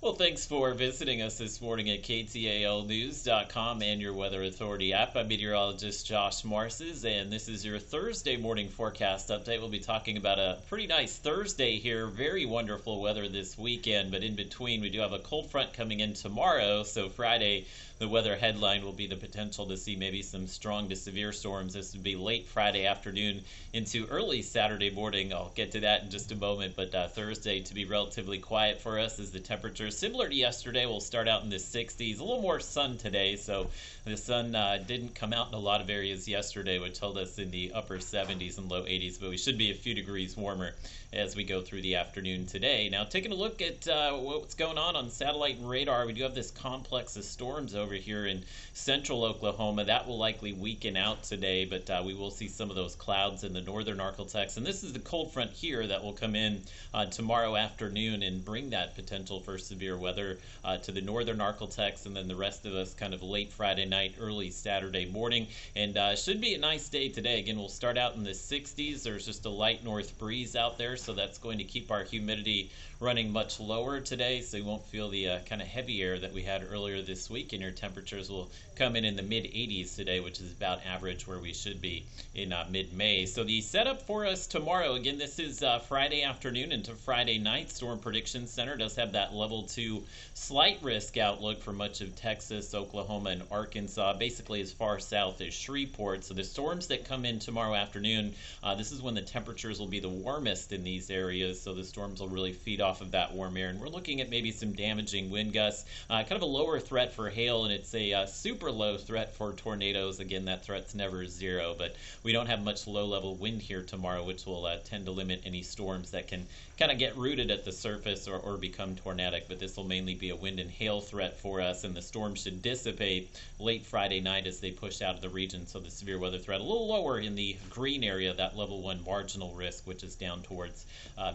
Well, thanks for visiting us this morning at KTALnews.com and your Weather Authority app. I'm meteorologist Josh Marces, and this is your Thursday morning forecast update. We'll be talking about a pretty nice Thursday here. Very wonderful weather this weekend, but in between, we do have a cold front coming in tomorrow. So Friday, the weather headline will be the potential to see maybe some strong to severe storms. This would be late Friday afternoon into early Saturday morning. I'll get to that in just a moment, but Thursday to be relatively quiet for us as the temperatures similar to yesterday. We'll start out in the 60s, a little more sun today, so the sun didn't come out in a lot of areas yesterday, which held us in the upper 70s and low 80s, but we should be a few degrees warmer as we go through the afternoon today. Now, taking a look at what's going on satellite and radar, we do have this complex of storms over here in central Oklahoma. That will likely weaken out today, but we will see some of those clouds in the northern Arklatex. And this is the cold front here that will come in tomorrow afternoon and bring that potential for severe weather to the northern Arklatex, and then the rest of us kind of late Friday night, early Saturday morning. And should be a nice day today. Again, we'll start out in the 60s. There's just a light north breeze out there, so that's going to keep our humidity running much lower today, so you won't feel the kind of heavy air that we had earlier this week, and your temperatures will come in the mid 80s today, which is about average where we should be in mid-May. So the setup for us tomorrow, again, this is Friday afternoon into Friday night. Storm Prediction Center does have that level 2 slight risk outlook for much of Texas, Oklahoma, and Arkansas, basically as far south as Shreveport. So the storms that come in tomorrow afternoon, this is when the temperatures will be the warmest in these areas, so the storms will really feed off of that warm air. And we're looking at maybe some damaging wind gusts, kind of a lower threat for hail, and it's a super low threat for tornadoes. Again, that threat's never zero, but we don't have much low-level wind here tomorrow, which will tend to limit any storms that can kind of get rooted at the surface or become tornadic. But this will mainly be a wind and hail threat for us, and the storm should dissipate late Friday night as they push out of the region. So the severe weather threat a little lower in the green area, that level 1 marginal risk, which is down towards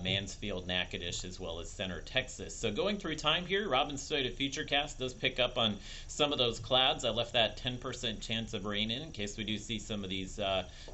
Mansfield, Natchitoches, as well as center Texas. So going through time here, Robin's Toyota Futurecast does pick up on some of those clouds. I left that 10% chance of rain in case we do see some of these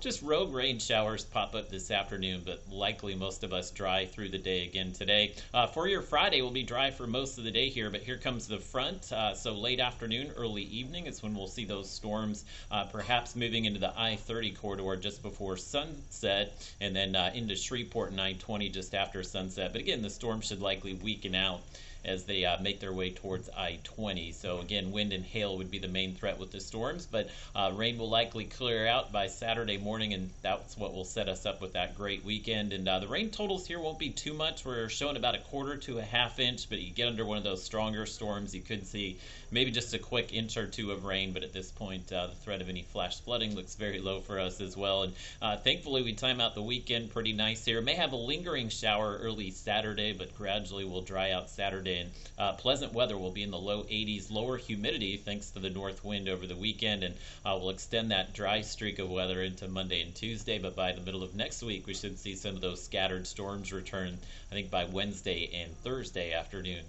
just rogue rain showers pop up this afternoon, but likely most of us dry through the day again today. For your Friday, we'll be dry for most of the day here, but here comes the front. So late afternoon, early evening is when we'll see those storms perhaps moving into the I-30 corridor just before sunset, and then into Shreveport and I-20 just after sunset. But again, the storm should likely weaken out as they make their way towards I-20. So again, wind and hail would be the main threat with the storms, but rain will likely clear out by Saturday morning, and that's what will set us up with that great weekend. And the rain totals here won't be too much. We're showing about 1/4 to a 1/2 inch, but you get under one of those stronger storms, you could see maybe just a quick inch or two of rain, but at this point, the threat of any flash flooding looks very low for us as well. And thankfully, we time out the weekend pretty nice here. May have a lingering shower early Saturday, but gradually will dry out Saturday. And pleasant weather will be in the low 80s, lower humidity thanks to the north wind over the weekend, and we'll extend that dry streak of weather into Monday and Tuesday. But by the middle of next week, we should see some of those scattered storms return, I think, by Wednesday and Thursday afternoon.